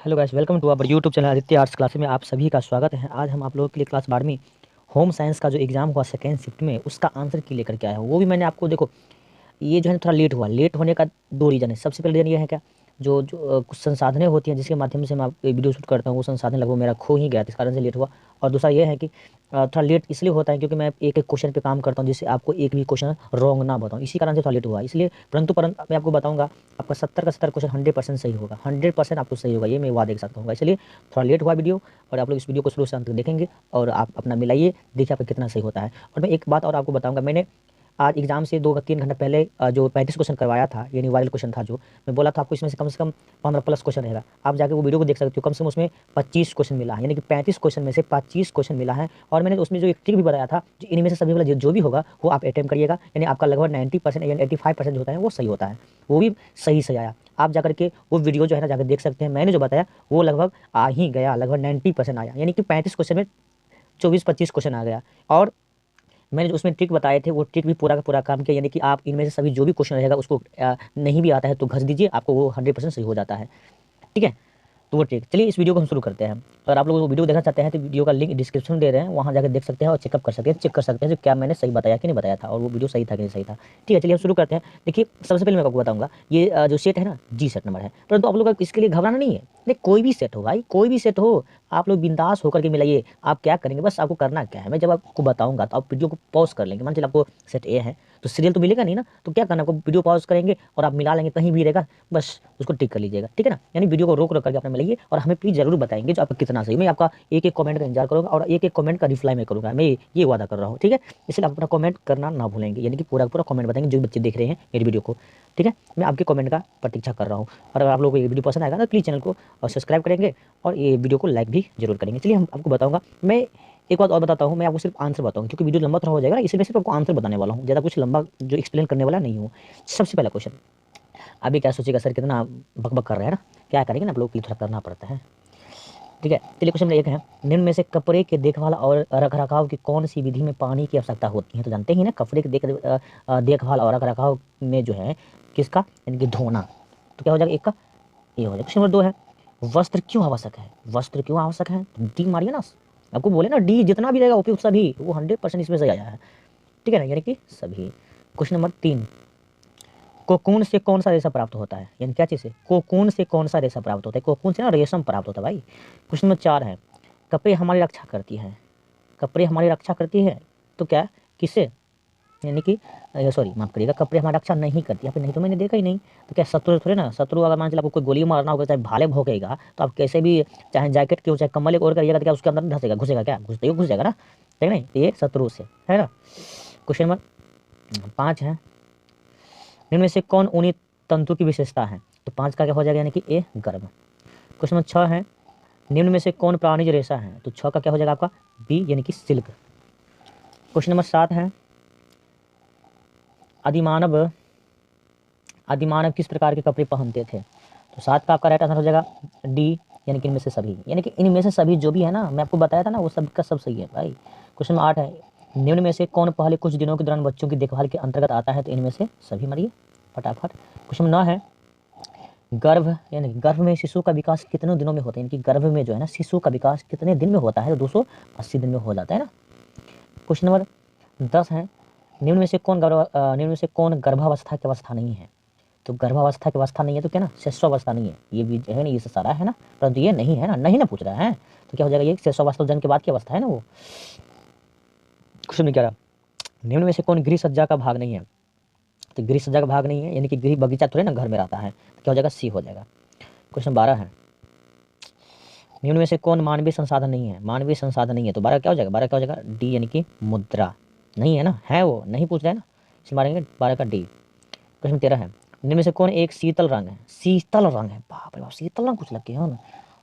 Hello guys, welcome to our YouTube channel Aditya arts class में आप सभी का स्वागत है। आज हम आप लोगों के लिए क्लास 12वीं होम साइंस का जो एग्जाम हुआ सेकेंड शिफ्ट में उसका आंसर की लेकर के आया हूँ। वो भी मैंने आपको देखो, ये जो है थोड़ा लेट हुआ। लेट होने का दो रीज़न है। सबसे पहले रीज़न ये है क्या, जो कुछ संसाधनें होती हैं जिसके माध्यम से मैं आप वीडियो शूट करता हूँ, वो संसाधन लगभग मेरा खो ही गया, इस कारण से लेट हुआ। और दूसरा ये है कि थोड़ा लेट इसलिए होता है क्योंकि मैं एक एक क्वेश्चन पे काम करता हूँ, जिससे आपको एक भी क्वेश्चन रॉन्ग ना बताऊँ, इसी कारण से थोड़ा लेट हुआ इसलिए। परंतु मैं आपको बताऊँगा, आपका 70 का 70 क्वेश्चन 100% सही होगा, 100% आपको सही होगा, ये मैं वादा के साथ कहूँगा। इसलिए थोड़ा लेट हुआ वीडियो, और आप लोग इस वीडियो को शुरू से अंत तक देखेंगे और आप अपना मिलाइए, देखिए आपका कितना सही होता है। और मैं एक बात और आपको बताऊँगा, मैंने आज एग्जाम से 2-3 घंटे पहले जो 35 क्वेश्चन करवाया था, यानी वायरल क्वेश्चन था, जो मैं बोला था आपको इसमें से कम 15 प्लस क्वेश्चन रहेगा। आप जाके वो वीडियो को देख सकते हो, कम से कम उसमें 25 क्वेश्चन मिला है, यानी कि 35 क्वेश्चन में से 25 क्वेश्चन मिला है। और मैंने उसमें जो एक ट्रिक भी बताया था, जो इनमें से सभी वाला जो भी होगा वो आप अटेम्प्ट करिएगा, यानी आपका लगभग 90% या 85% जो होता है वो सही होता है, वो भी सही से आया। आप जाकर के वो वीडियो जो है ना जाकर देख सकते हैं। मैंने जो बताया वो लगभग आ ही गया, लगभग 90% आया, यानी कि 35 क्वेश्चन में 24-25 क्वेश्चन आ गया। और मैंने जो उसमें ट्रिक बताए थे वो ट्रिक भी पूरा का पूरा काम किया, यानी कि आप इनमें से सभी जो भी क्वेश्चन रहेगा उसको नहीं भी आता है तो घस दीजिए, आपको वो 100% सही हो जाता है। ठीक है, तो वो ठीक। चलिए इस वीडियो को हम शुरू करते हैं। अगर आप लोग वो वीडियो देखना चाहते हैं तो वीडियो का लिंक डिस्क्रिप्शन में दे रहे हैं, वहाँ जाकर देख सकते हैं और चेकअप कर सकते हैं, चेक कर सकते हैं जो क्या मैंने सही बताया कि नहीं बताया था, और वो वीडियो सही था कि नहीं सही था। ठीक है, चलिए हम शुरू करते हैं। देखिए, सबसे पहले मैं आपको बताऊंगा, ये जो सेट है ना, जी सेट नंबर है, परंतु आप लोग का इसके लिए घबराना नहीं है। नहीं, कोई भी सेट हो भाई, कोई भी सेट हो, आप लोग बिंदास होकर के मिलाइए। आप क्या करेंगे, बस आपको करना क्या है, मैं जब आपको बताऊंगा तो आप वीडियो को पॉज कर लेंगे। मान चलिए आपको सेट ए है तो सीरियल तो मिलेगा नहीं ना, तो क्या करना, आपको वीडियो पॉज करेंगे और आप मिला लेंगे, कहीं भी रहेगा बस उसको टिक कर लीजिएगा। ठीक है ना, यानी वीडियो को रोक रोक करके अपने मिलाइए और हमें प्लीज जरूर बताएंगे जो आपका कितना सही। मैं आपका एक एक कमेंट का इंतजार करूंगा और एक एक कमेंट का रिप्लाई मैं करूंगा, मैं ये वादा कर रहा हूँ। ठीक है, इसलिए आप अपना कमेंट करना ना भूलेंगे, यानी कि पूरा पूरा कमेंट बताएंगे जो बच्चे देख रहे हैं मेरी वीडियो को। ठीक है, मैं आपके कमेंट का प्रतीक्षा कर रहा हूँ। और अगर आप लोगों को ये वीडियो पसंद आएगा तो प्लीज़ चैनल को सब्सक्राइब करेंगे और ये वीडियो को लाइक भी जरूर करेंगे। चलिए हम आपको बताऊंगा। मैं एक बात और बताता हूँ, मैं आपको सिर्फ आंसर बताऊँ क्योंकि वीडियो लंबा थोड़ा हो जाएगा ना, इसलिए मैं सिर्फ आपको आंसर बताने वाला हूँ, ज़्यादा कुछ लंबा जो एक्सप्लेन करने वाला नहीं हूँ। सबसे पहला क्वेश्चन, अभी क्या सोचेगा सर कितना बकबक कर रहे हैं ना, क्या करेंगे ना, आप लोग को थोड़ा करना पड़ता है। ठीक है, चलिए क्वेश्चन नंबर 1 है, निम्न में से कपड़े के देखभाल और रखरखाव की कौन सी विधि में पानी की आवश्यकता होती है? तो जानते ही ना, कपड़े के देखभाल और रखरखाव में जो है किसका, यानी कि धोना। तो क्या हो जाएगा, एक का ये हो जाएगा। क्वेश्चन नंबर 2 है, वस्त्र क्यों आवश्यक है? वस्त्र क्यों आवश्यक है? तो डी मारिए ना, आपको बोले ना डी जितना भी रहेगा उपयुक्त सभी, वो 100% इसमें सही आया है। ठीक है ना, यानी कि सभी। क्वेश्चन नंबर 3, कोकून से कौन सा रेशा प्राप्त होता है? यानी क्या चीज़ से, कोकून से कौन सा रेशा प्राप्त होता है? कोकून से ना रेशम प्राप्त होता है भाई। क्वेश्चन नंबर 4 है, कपड़े हमारी रक्षा करती है। कपड़े हमारी रक्षा करती है तो क्या, किससे, यानी कि सॉरी माफ करिएगा, कपड़े हमारी रक्षा नहीं करती। यहाँ पे नहीं तो मैंने देखा ही नहीं, तो क्या शत्रु थोड़े ना, शत्रु अगर मान चलिए आपको कोई गोली मारना होगा, चाहे भाले भोंकेगा तो आप कैसे भी, चाहे जैकेट क्यों, चाहे कम्बल एक और करिएगा तो क्या उसके अंदर धंसेगा, घुसेगा, क्या घुसते ही घुस जाएगा ना, ठीक है नहीं, तो ये शत्रु से है ना। क्वेश्चन नंबर 5 है, निम्न में से कौन ऊनी तंतु की विशेषता है? तो 5 का क्या हो जाएगा, यानी कि ए गर्भ। क्वेश्चन नंबर 6 है, निम्न में से कौन प्राणिज रेशा है? तो 6 का क्या हो जाएगा आपका बी, यानी कि सिल्क। क्वेश्चन नंबर 7 है, आदिमानव आदिमानव किस प्रकार के कपड़े पहनते थे? तो 7 का आपका राइट आंसर हो जाएगा डी, यानी कि इनमें से सभी, यानी कि इनमें से सभी जो भी है ना, मैं आपको बताया था ना, वो सब का सब सही है भाई। क्वेश्चन नंबर 8 है, निम्न में से कौन पहले कुछ दिनों के दौरान बच्चों की देखभाल के अंतर्गत आता है? तो इनमें से सभी, मरिए फटाफट। क्वेश्चन नंबर 9 है, गर्भ, यानी गर्भ में शिशु का विकास कितने दिनों में होता है? यानी कि गर्भ में जो है ना शिशु का विकास कितने दिन में होता है? तो 280 दिन में हो जाता है ना। क्वेश्चन नंबर 10 है, निम्न में से कौन गर्भावस्था की अवस्था नहीं है? तो गर्भावस्था की अवस्था नहीं है तो क्या ना, शिशुअवस्था नहीं है, ये भी है ना, ये सारा है ना, परंतु ये नहीं है ना, नहीं ना पूछ रहा है, तो क्या हो जाएगा, ये शिशुअवस्था जन्म के बाद की अवस्था है ना वो। क्वेश्चन में क्या रहा, निम्न में से कौन गृह सज्जा का भाग नहीं है? तो गृह सज्जा का भाग नहीं है, यानी कि गृह बगीचा थोड़े ना घर में रहता है, तो क्या हो जाएगा, सी हो जाएगा। क्वेश्चन 12 है, निम्न में से कौन मानवीय संसाधन नहीं है? मानवीय संसाधन नहीं है तो 12 क्या हो जाएगा, 12 क्या हो जाएगा डी, यानी कि मुद्रा। नहीं है ना, है वो नहीं पूछ रहा है ना, इसमें मारेंगे 12 का डी। क्वेश्चन 13 है, निम्न में से कौन एक शीतल रंग है? शीतल रंग है, बाप रे बाप, शीतल रंग कुछ लग गया ना,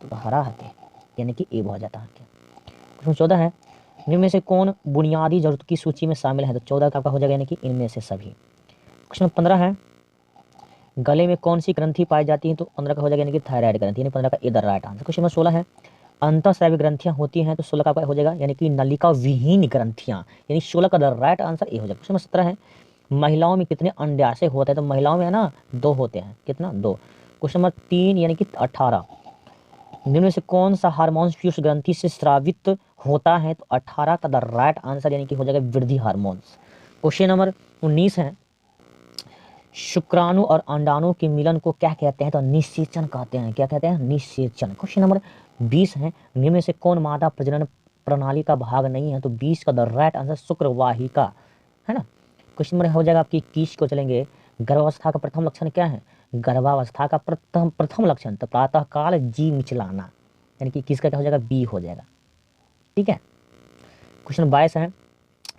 तो हरा है, यानी कि ए हो जाता है। क्वेश्चन 14 है, निम्न में से कौन बुनियादी जरूरत की सूची में शामिल है? तो 14 का आपका हो जाएगा, यानी कि इनमें से सभी। क्वेश्चन 15 है, गले में कौन सी ग्रंथि पाई जाती है? तो 15 का हो जाएगा, यानी कि थायराइड ग्रंथि, यानी 15 का इधर राइट आंसर। क्वेश्चन नंबर 16 है, अंतःस्रावी ग्रंथियां होती हैं? तो 16 का आपका हो जाएगा, यानी कि नलिका विहीन ग्रंथियां, यानी 16 का द राइट आंसर ए हो जाएगा। क्वेश्चन नंबर 17 है, महिलाओं में कितने अंडाशय होते हैं? तो महिलाओं में है ना 2 होते हैं, कितना 2। क्वेश्चन नंबर 3 यानी कि 18, निम्न में से कौन सा हार्मोन पीयूष ग्रंथि से स्रावित होता है? तो 18 का द राइट आंसर यानी कि हो जाएगा वृद्धि हार्मोन्स। क्वेश्चन नंबर 19 है, शुक्राणु और अंडाणु के मिलन को क्या कहते हैं? तो निषेचन कहते हैं। क्या कहते हैं? निषेचन। क्वेश्चन नंबर 20 है, निम्न में से कौन मादा प्रजनन प्रणाली का भाग नहीं है? तो 20 का द राइट आंसर शुक्रवाहिका है ना। क्वेश्चन नंबर हो जाएगा आपकी 21 को चलेंगे, गर्भावस्था का प्रथम लक्षण क्या है? गर्भावस्था का प्रथम लक्षण तो प्रातः काल जी मिचलाना, यानी कि किसका क्या हो जाएगा? बी हो जाएगा। ठीक है। क्वेश्चन 22 है,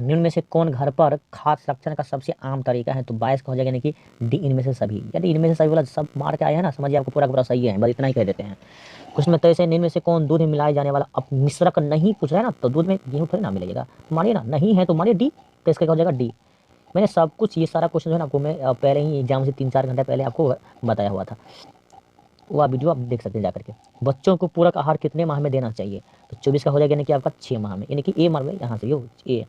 निम्न में से कौन घर पर खाद्य संरक्षण का सबसे आम तरीका है? तो 22 का हो जाएगा यानी कि डी, इनमें से सभी। यानी इनमें से सभी वाला सब मार के आए हैं ना, समझिए आपको पूरा पूरा सही है, बस इतना ही कह देते हैं। क्वेश्चन में 23 है, निम्न में से कौन दूध में मिलाए जाने वाला, अब मिश्रक नहीं पूछ रहा है ना, तो दूध में गेहूं थोड़ी ना मिलेगा, तो मानिए ना नहीं है तो मानिए डी, तो इसका क्या हो जाएगा? डी। मैंने सब कुछ ये सारा क्वेश्चन जो है ना आपको मैं पहले ही एग्जाम से 3-4 घंटे पहले आपको बताया हुआ था, वो आप वीडियो आप देख सकते हैं जाकर के। बच्चों को पूरक आहार कितने माह में देना चाहिए? तो 24 का हो जाएगा यानी कि आपका 6 माह में, यानी कि ए मार में यहाँ से यो ए।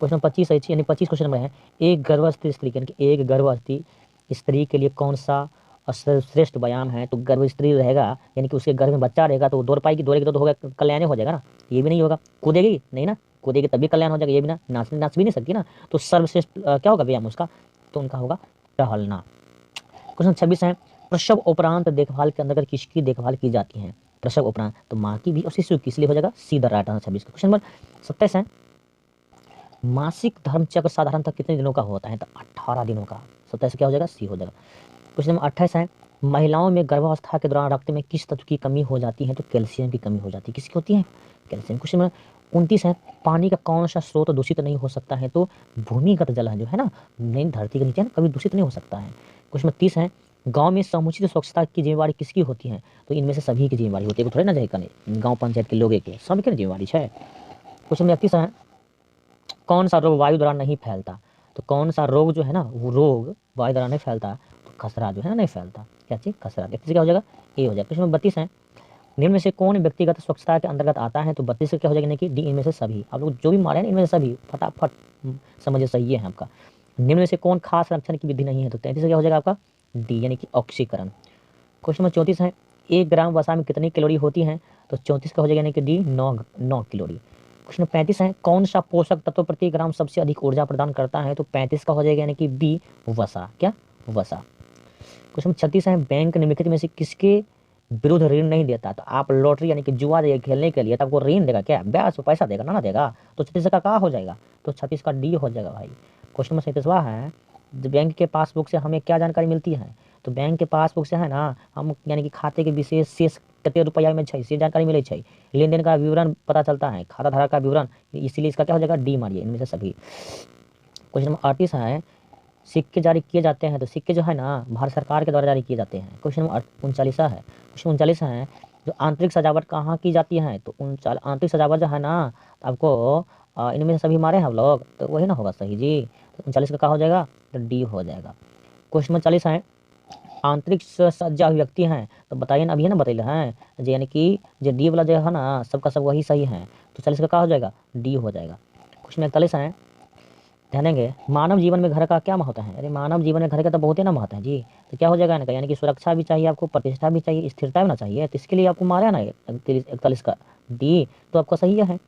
क्वेश्चन 25 है, यानी 25 क्वेश्चन में है, एक गर्भवती स्त्री यानी कि एक गर्भवती स्त्री के लिए कौन सा श्रेष्ठ व्यायाम है? तो गर्भ स्त्री रहेगा यानी कि उसके गर्भ में बच्चा रहेगा तो वो दौड़ पाएगी, दौड़ेगी तो होगा कल्याण हो जाएगा ना। ये भी नहीं होगा, कूदेगी नहीं ना, कूदेगी तभी कल्याण हो जाएगा, ये भी ना, नाच भी नहीं सकती ना, तो सर्वश्रेष्ठ क्या होगा व्यायाम उसका? तो उनका होगा टहलना। क्वेश्चन 26 है, प्रसव उपरांत देखभाल के अंतर्गत किसकी देखभाल की जाती है? प्रसव उपरांत तो माँ की भी और शिशु की, इसलिए हो जाएगा सीधा राइट आंसर 26 का। क्वेश्चन नंबर 27 है, मासिक धर्मचक्र साधारणतः कितने दिनों का होता है? तो 18 दिनों का। 27 क्या हो जाएगा? सी हो जाएगा। क्वेश्चन नंबर 28 है, महिलाओं में गर्भावस्था के दौरान रक्त में किस तत्व की कमी हो जाती है? तो कैल्शियम की कमी हो जाती है। किसकी होती है? कैल्शियम। क्वेश्चन नंबर 29 है, पानी का कौन सा स्रोत दूषित नहीं हो सकता है? तो भूमिगत जल है जो है ना, नहीं धरती के नीचे ना, कभी दूषित नहीं हो सकता है। क्वेश्चन नंबर 30 है, गांव में समुचित स्वच्छता की जिम्मेवारी किसकी होती है? तो इनमें से सभी की जिम्मेवारी होती है, थोड़े ना जाएगा नहीं, गाँव पंचायत के लोगों के सबकी जिम्मेवारी है। क्वेश्चन नंबर 31 है, कौन सा रोग वायु द्वारा नहीं फैलता? तो कौन सा रोग जो है ना वो रोग वायु द्वारा नहीं फैलता? तो खसरा जो है ना नहीं फैलता। क्या चीज? खसरा। देखिए क्या हो जाएगा? ए हो जाएगा। क्वेश्चन नंबर 32 है, निम्न में से कौन व्यक्तिगत स्वच्छता के अंतर्गत आता है? तो 32 का क्या हो जाएगा? कि डी, इनमें से सभी। आप लोग जो भी मारे हैं इनमें से सभी, फटाफट समझिए सही है आपका। निम्न में से कौन खास संरक्षण की विधि नहीं है? तो 33 का क्या हो जाएगा आपका? डी, यानी कि ऑक्सीकरण। क्वेश्चन नंबर 34 है, 1 ग्राम वसा में कितनी कैलोरी होती है? तो 34 का हो जाएगा यानी कि डी, 9 कैलोरी। क्वेश्चन 35 है, कौन सा पोषक तत्व प्रति ग्राम सबसे अधिक ऊर्जा प्रदान करता है? तो 35 का हो जाएगा यानी कि बी, वसा। क्या? वसा। क्वेश्चन 36 है, बैंक निम्नलिखित में से किसके विरुद्ध ऋण नहीं देता? तो आप लॉटरी यानी कि जुआ खेलने के लिए तो आपको ऋण देगा क्या? ब्याज पे पैसा देगा ना देगा? तो 36 का हो जाएगा? तो 36 का डी हो जाएगा भाई। क्वेश्चन नंबर 37 है, बैंक के पासबुक से हमें क्या जानकारी मिलती है? तो बैंक के पासबुक से है ना हम यानी कि खाते के विशेष शेष कते रुपया में छै से जानकारी मिले छै, लेन देन का विवरण पता चलता है, खाता धारक का विवरण, इसीलिए इसका क्या हो जाएगा? डी मारिए, इनमें से सभी। क्वेश्चन नंबर 38 है, सिक्के जारी किए जाते हैं तो सिक्के जो है ना भारत सरकार के द्वारा जारी किए जाते हैं। क्वेश्चन नंबर 39 है, क्वेश्चन 39 है, जो आंतरिक सजावट कहाँ की जाती है? तो आंतरिक सजावट जो है ना तो आपको इनमें से सभी मारे हैं हम लोग, तो वही ना होगा सही जी। तो 39 का हो जाएगा? तो डी हो जाएगा। क्वेश्चन नंबर 40 है, आंतरिक सज्जा अभिव्यक्ति हैं तो बताइए ना, अभी है ना बतैले हैं जो, यानी कि जो डी वाला जो है ना सबका सब वही सही है, तो 40 का हो जाएगा? डी हो जाएगा। क्वेश्चन 41 है, ध्यान देंगे, मानव जीवन में घर का क्या महत्व है? अरे मानव जीवन में घर का तो बहुत ही ना महत्व है जी। तो क्या हो जाएगा इनका? यानी कि सुरक्षा भी चाहिए आपको, प्रतिष्ठा भी चाहिए, स्थिरता भी ना चाहिए, तो इसके लिए आपको मारा ना 41 का डी, तो आपका सही है।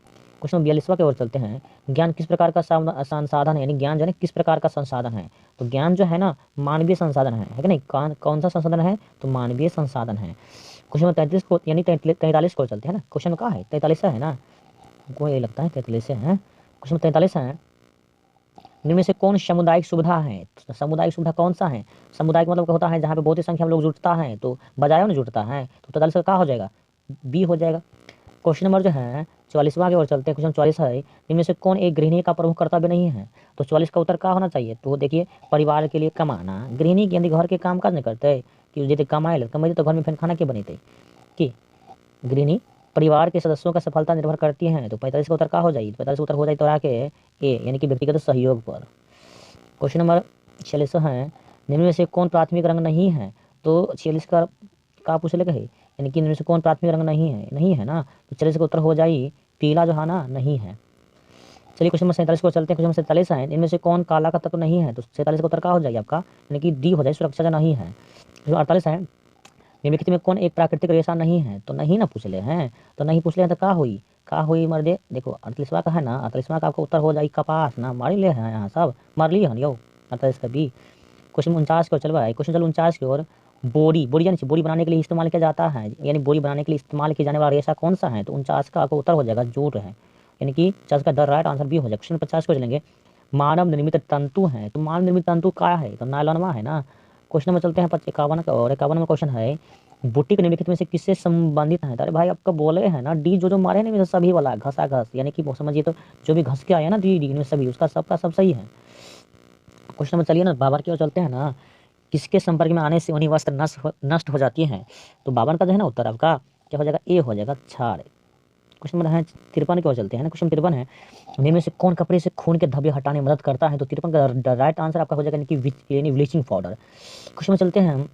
क्वेश्चन 42वां की ओर चलते हैं, ज्ञान किस प्रकार का संसाधन है? यानी ज्ञान जो है किस प्रकार का संसाधन है? तो ज्ञान जो है ना मानवीय संसाधन है कि नहीं? कौन सा संसाधन है? तो मानवीय संसाधन है। क्वेश्चन 33 को यानी 43 को चलते हैं ना, क्वेश्चन कहाँ है? 43 है ना, हमको ये लगता है 43 है। क्वेश्चन 43 है, निम्न में से कौन सामुदायिक सुविधा है? तो सामुदायिक सुविधा कौन सा है? सामुदायिक मतलब होता है जहाँ पे बहुत ही संख्या में लोग जुटता है, तो बजायों में जुटता है, तो 43 का हो जाएगा? बी हो जाएगा। क्वेश्चन नंबर जो है 44वां की ओर चलते हैं। क्वेश्चन 44 है, इनमें से कौन एक गृहिणी का प्रमुख कर्तव्य नहीं है? तो 44 का उत्तर क्या होना चाहिए? तो देखिए, परिवार के लिए कमाना। गृहिणी यदि घर के काम काज नहीं करते कि यदि कमाए तो घर में फिर खाना के बनेते कि गृहिणी परिवार के सदस्यों का सफलता निर्भर करती है, तो 45 का उत्तर क्या हो जाएगी? 45 का उत्तर हो जाए तो आके ए, यानी कि व्यक्तिगत सहयोग पर। क्वेश्चन नंबर 46 है, निम्न में से कौन प्राथमिक रंग नहीं है? तो 46 का पूछ लेगा है, यानी कि इनमें से कौन प्राथमिक रंग नहीं है ना, तो 46 का उत्तर हो जाए पीला जो है ना नहीं है। चलिए क्वेश्चन नंबर 47 को चलते हैं। क्वेश्चन नंबर 47 है, इनमें से कौन काला का तत्व नहीं है? तो 47 का उत्तर क्या हो जाएगा आपका? यानी कि डी हो जाए सुरक्षा जो नहीं है। क्वेश्चन 48 है, निम्नलिखित में कौन एक प्राकृतिक रेशा नहीं है, तो नहीं ना पूछ ले हैं, तो नहीं पूछ ले हैं तो का हुई मर्दे। देखो 38वां का है ना, 38वां का आपका उत्तर हो जाएगी कपास ना, मार ले हैं यहाँ सब मार ली हन यो 38 का बी। क्वेश्चन 49 की ओर चल भाई, क्वेश्चन चलो 49 की ओर। बोरी यानी बोरी बनाने के लिए इस्तेमाल किया जाता है, यानी बोरी बनाने के लिए इस्तेमाल किया जाने वाला रेशा कौन सा है, तो 49 का आपका उत्तर हो जाएगा जूट है, यानी कि 50 का द राइट आंसर बी हो जाएगा। क्वेश्चन 50 को चलेंगे। मानव निर्मित तंतु है, तो मानव निर्मित तंतु क्या है, तो नायलॉनवा है ना। क्वेश्चन में चलते हैं 51 का, और 51 में क्वेश्चन है बुटीक निम्नलिखित में से किससे संबंधित है, अरे भाई आपका बोले है ना डी जो मारे नहीं सभी वाला घसा घस, यानी कि समझिए तो जो भी घस के आया ना डी इनमें सभी उसका सबका सब सही है। क्वेश्चन में चलिए ना बाबर की ओर चलते हैं ना। किसके संपर्क में आने से उन्हीं वस्त्र नष्ट हो जाती हैं, तो बाबर का जो है ना उत्तर आपका क्या हो जाएगा, ए हो जाएगा छाड़। क्वेश्चन नंबर है 53 की ओर चलते हैं ना। क्वेश्चन 53 है निम्न में से कौन कपड़े से खून के धब्बे हटाने में मदद करता है, तो 53 का राइट आंसर आपका हो जाएगा यानी ब्लीचिंग पाउडर। क्वेश्चन में चलते हैं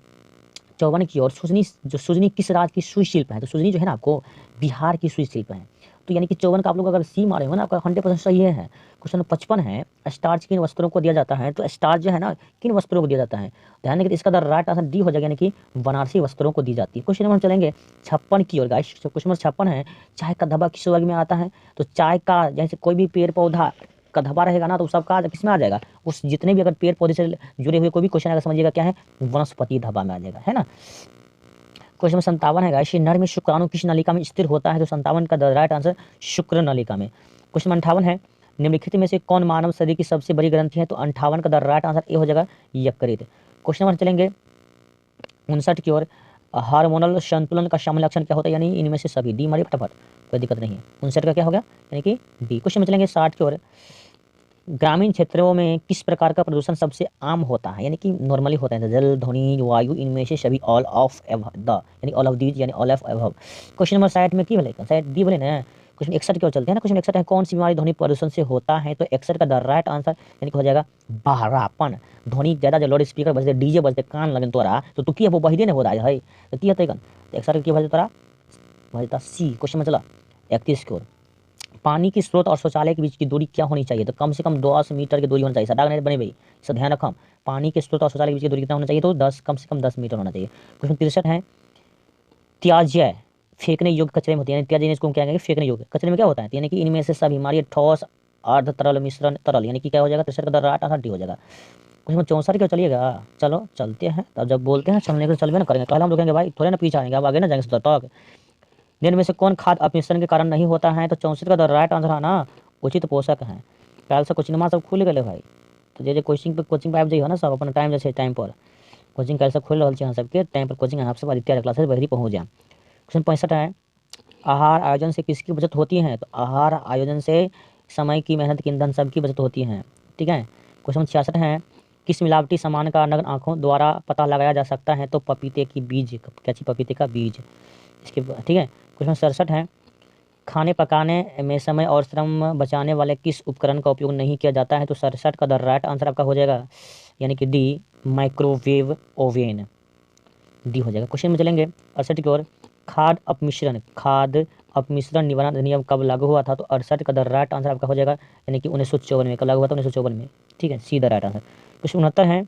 54 की ओर। सुजनी किस राज्य की सुई शिल्प है, तो सुजनी जो है ना आपको बिहार की सुई शिल्प है, तो यानी कि 54 का आप लोग अगर सी मारे हो ना आपका 100% सही है। क्वेश्चन 55 है स्टार्च किन वस्त्रों को दिया जाता है, तो स्टार्च जो है ना किन वस्त्रों को दिया जाता है, ध्यान दें इसका राइट आंसर डी हो जाएगा, यानी कि बनारसी वस्त्रों को दी जाती है। क्वेश्चन नंबर चलेंगे 56 की ओर गाइस। क्वेश्चन नंबर 56 है चाय का धब्बा किस वर्ग में आता है, तो चाय का जैसे कोई भी पेड़ पौधा का धब्बा रहेगा ना तो सबका किस में आ जाएगा, उस जितने भी अगर पेड़ पौधे से जुड़े हुए कोई भी क्वेश्चन अगर समझिएगा क्या है वनस्पति धब्बा में आ जाएगा, है ना। क्वेश्चन 57 है गाइस नर में शुक्राणु किस नलिका में स्थिर होता है, तो 57 का राइट आंसर शुक्र नलिका में। क्वेश्चन 58 है निम्नलिखित में से कौन मानव शरीर की सबसे बड़ी ग्रंथि है, तो 58 का राइट आंसर ए हो जाएगा यकृत। क्वेश्चन नंबर चलेंगे 59 की ओर। हार्मोनल संतुलन का सामान्य लक्षण क्या होता है, यानी इनमें से सभी, डी मारिए फटाफट कोई दिक्कत नहीं है। 59 का क्या हो गया, यानी कि डी। क्वेश्चन में चलेंगे 60 की ओर। ग्रामीण क्षेत्रों में किस प्रकार का प्रदूषण सबसे आम होता है, यानी कि नॉर्मली होता है, जल ध्वनि वायु इनमें से सभी ऑल ऑफ द, यानी ऑल ऑफ दीज यानी all of above. Question number 60 में की बोले, शायद डी बोले ना। क्वेश्चन 61 की ओर चलते हैं ना। क्वेश्चन 61 है कौन सी बीमारी ध्वनि प्रदूषण से होता है, तो 61 का द राइट आंसर यानी कि हो जाएगा बहरापन। ध्वनि ज्यादा जो लाउड स्पीकर बजते डीजे बजते कान लगन तोरा तो तू की वो बहिरे ने हो रहा है, तो की हतै कन, तो 61 की बजे तोरा बजता सी। क्वेश्चन में चला 31 की ओर। पानी की स्रोत और शौचालय के बीच की दूरी क्या होनी चाहिए, तो कम से कम 10 मीटर की दूरी होनी चाहिए, सटा नहीं बने भाई, इसे ध्यान रखा। पानी के स्रोत और शौचालय के बीच की दूरी कितना होना चाहिए, तो 10 कम से कम 10 मीटर होना चाहिए। क्वेश्चन 63 है त्याज्य फेंकने योग्य कचरे में होती है, यानी त्याज्य इसको क्या कहेंगे फेंकने योग्य कचरे में क्या होता है, यानी कि इनमें से सभी हमारी ठोस अर्ध तरल मिश्रण तरल, यानी कि क्या हो जाएगा 63 का राइट आंसर डी हो जाएगा। कुछ 64 क्यों चलिएगा, चलो चलते हैं, तब जब बोलते हैं चलने के चलवे ना करेंगे, पहले हम रुकेंगे भाई थोड़े ना पीछे आएंगे, अब आगे ना जाएंगे 70 तक। निम्न में से कौन खाद अपमिश्रण के कारण नहीं होता है, तो 64 का राइट आंसर है ना उचित पोषक है। कल से कोचिंग सब खुल गए भाई, तो जे कोचिंग पे आबि जाइए ना सब अपन टाइम जैसे टाइम पर कोचिंग कल से खुल रहा है सबके टाइम पर कोचिंग आप सब आदित्य क्लासेस बहरी पहुँच जाए। क्वेश्चन 65 है आहार आयोजन से किसकी बचत होती है, तो आहार आयोजन से समय की मेहनत की ईंधन सबकी बचत होती है, ठीक है। क्वेश्चन 66 है किस मिलावटी सामान का नग्न आंखों द्वारा पता लगाया जा सकता है, तो पपीते की बीज, क्या चीज पपीते का बीज इसके, ठीक है। क्वेश्चन 67 है खाने पकाने में समय और श्रम बचाने वाले किस उपकरण का उपयोग नहीं किया जाता है, तो 67 का राइट आंसर आपका हो जाएगा, यानी कि डी माइक्रोवेव ओवेन, डी हो जाएगा। क्वेश्चन में चलेंगे 68 की ओर। खाद अपमिश्रण निवारण अधिनियम कब लागू हुआ था, तो 68 का राइट आंसर आपका हो जाएगा, यानी कि 1954 में। कब लागू हुआ था, 1954 में, ठीक है, सीधा राइट आंसर। क्वेश्चन 69 है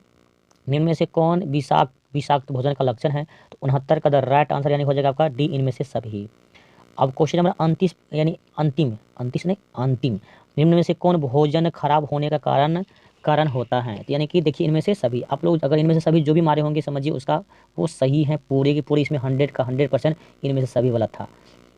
निम्न में से कौन विषाक्त भोजन का लक्षण है, तो 69 का राइट आंसर यानी हो जाएगा आपका डी इनमें से सभी। अब क्वेश्चन नंबर 29 यानी अंतिम निम्न में से कौन भोजन खराब होने का कारण होता है, तो यानी कि देखिए इनमें से सभी आप लोग अगर इनमें से सभी जो भी मारे होंगे समझिए उसका वो सही है पूरे की पूरी, इसमें 100 का 100% इनमें से सभी वाला था,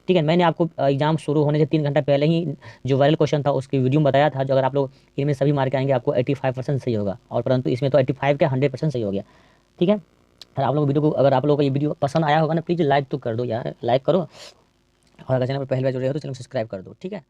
ठीक है। मैंने आपको एग्जाम शुरू होने से 3 घंटा पहले ही जो वायरल क्वेश्चन था उसकी वीडियो में बताया था, जो अगर आप लोग इनमें सभी मार के आएंगे आपको 85% सही होगा, और परंतु इसमें तो 85 का 100% सही हो गया, ठीक है। अगर आप लोग वीडियो को अगर आप लोगों को ये वीडियो पसंद आया होगा ना प्लीज़ लाइक तो कर दो यार, लाइक करो, और अगर चैनल पर पहली बार जुड़े हो तो चैनल सब्सक्राइब कर दो, ठीक है।